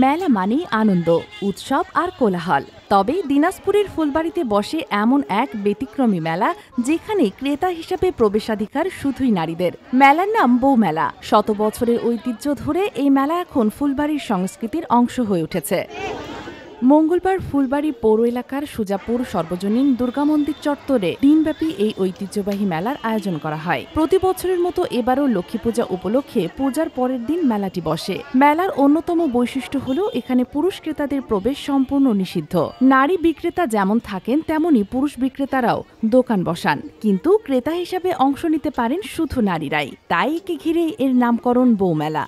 মেলা মানেই আনন্দ, উৎসব আর কোলাহল। তবে দিনাজপুরের ফুলবাড়িতে বসে এমন এক ব্যতিক্রমী মেলা যেখানে ক্রেতা হিসেবে প্রবেশাধিকার শুধুই নারীদের। মেলার নাম বউ মেলা। শত বছরের ঐতিহ্য ধরে এই মেলা এখন ফুলবাড়ির সংস্কৃতির অংশ হয়ে উঠেছে। মঙ্গলবার ফুলবাড়ি পৌর এলাকার সুজাপুর সর্বজনীন দুর্গা মন্দির চত্বরে দিনব্যাপী এই ঐতিহ্যবাহী মেলার আয়োজন করা হয়। প্রতি বছরের মতো এবারও লক্ষ্মী পূজা উপলক্ষে পূজার পরের দিন মেলাটি বসে। মেলার অন্যতম বৈশিষ্ট্য হল এখানে পুরুষ ক্রেতাদের প্রবেশ সম্পূর্ণ নিষিদ্ধ। নারী বিক্রেতা যেমন থাকেন তেমনি পুরুষ বিক্রেতারাও দোকান বসান, কিন্তু ক্রেতা হিসাবে অংশ নিতে পারেন শুধু নারীরাই। তাই একে ঘিরেই এর নামকরণ বউ মেলা।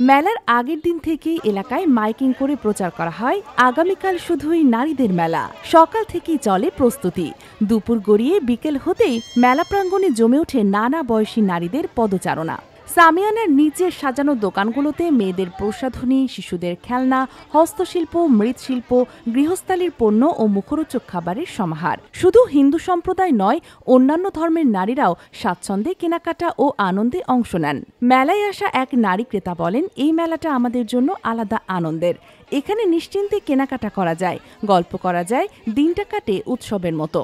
মেলার আগের দিন থেকেই এলাকায় মাইকিং করে প্রচার করা হয় আগামীকাল শুধুই নারীদের মেলা। সকাল থেকেই চলে প্রস্তুতি। দুপুর গড়িয়ে বিকেল হতেই মেলা প্রাঙ্গণে জমে ওঠে নানা বয়সী নারীদের পদচারণা। সামিয়ানার নিচে সাজানো দোকানগুলোতে মেয়েদের প্রসাধনী, শিশুদের খেলনা, হস্তশিল্প, মৃৎশিল্প, গৃহস্থালির পণ্য ও মুখরোচক খাবারের সমাহার। শুধু হিন্দু সম্প্রদায় নয়, অন্যান্য ধর্মের নারীরাও স্বাচ্ছন্দ্যে কেনাকাটা ও আনন্দে অংশ নেন। মেলায় আসা এক নারী ক্রেতা বলেন, এই মেলাটা আমাদের জন্য আলাদা আনন্দের। এখানে নিশ্চিন্তে কেনাকাটা করা যায়, গল্প করা যায়, দিনটা কাটে উৎসবের মতো।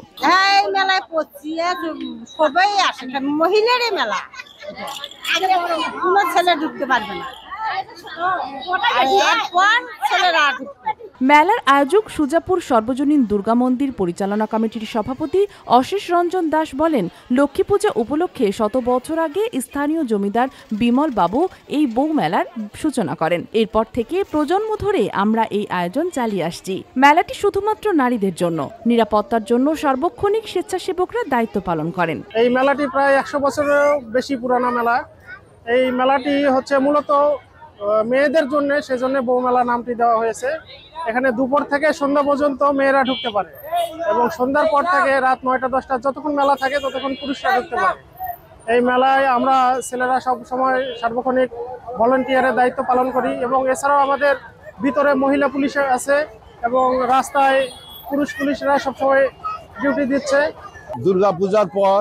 মেলায় সবাই আসে, মহিলারই মেলা, কোনো ছেলে ঢুকতে পারবে না। মেলার আয়োজক সুজাপুর সর্বজনীন দুর্গা মন্দির পরিচালনা কমিটির সভাপতি অশেষ রঞ্জন দাস বলেন, লক্ষ্মী পূজা উপলক্ষে শত বছর আগে স্থানীয় জমিদার বিমল বাবু এই বউ মেলার সূচনা করেন। এরপর থেকে প্রজন্ম ধরে আমরা এই আয়োজন চালিয়ে আসছি। মেলাটি শুধুমাত্র নারীদের জন্য। নিরাপত্তার জন্য সার্বক্ষণিক স্বেচ্ছাসেবকরা দায়িত্ব পালন করেন। এই মেলাটি প্রায় 100 বছরেরও বেশি পুরানো মেলা। এই মেলাটি হচ্ছে মূলত মেয়েদের জন্য, সেজন্য বউ মেলা নামটি দেওয়া হয়েছে। এখানে দুপুর থেকে সন্ধ্যা পর্যন্ত মেয়েরা ঢুকতে পারে এবং সন্ধ্যার পর থেকে রাত 9টা-10টা যতক্ষণ মেলা থাকে ততক্ষণ পুরুষরা ঢুকতে পারে। এই মেলায় আমরা ছেলেরা সব সময় সার্বক্ষণিক ভলান্টিয়ারের দায়িত্ব পালন করি এবং এছাড়াও আমাদের ভিতরে মহিলা পুলিশ আছে এবং রাস্তায় পুরুষ পুলিশরা সবসময় ডিউটি দিচ্ছে। দুর্গা পূজার পর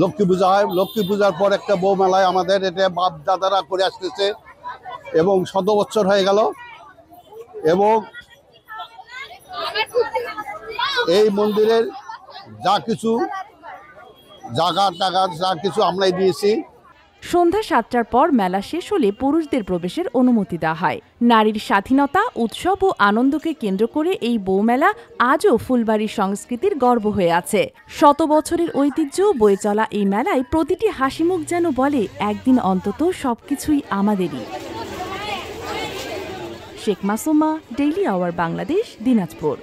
লক্ষ্মী পূজা হয়। লক্ষ্মী পূজার পর একটা বউ মেলায় আমাদের এটা বাপ দাদারা করে আসতেছে এবং 100 বছর হয়ে গেল। এবং এই মন্দিরের যা কিছু জায়গা টাকা যা কিছু আমরাই দিয়েছি। সন্ধ্যা 7টার পর মেলা শেষ হলে পুরুষদের প্রবেশের অনুমতি দেওয়া হয়। নারীর স্বাধীনতা, উৎসব ও আনন্দকে কেন্দ্র করে এই বউমেলা আজও ফুলবাড়ির সংস্কৃতির গর্ব হয়ে আছে। শত বছরের ঐতিহ্য বয়ে চলা এই মেলায় প্রতিটি হাসিমুখ যেন বলে, একদিন অন্তত সবকিছুই আমাদেরই। Sheikh Masuma, daily our Bangladesh, Dinajpur.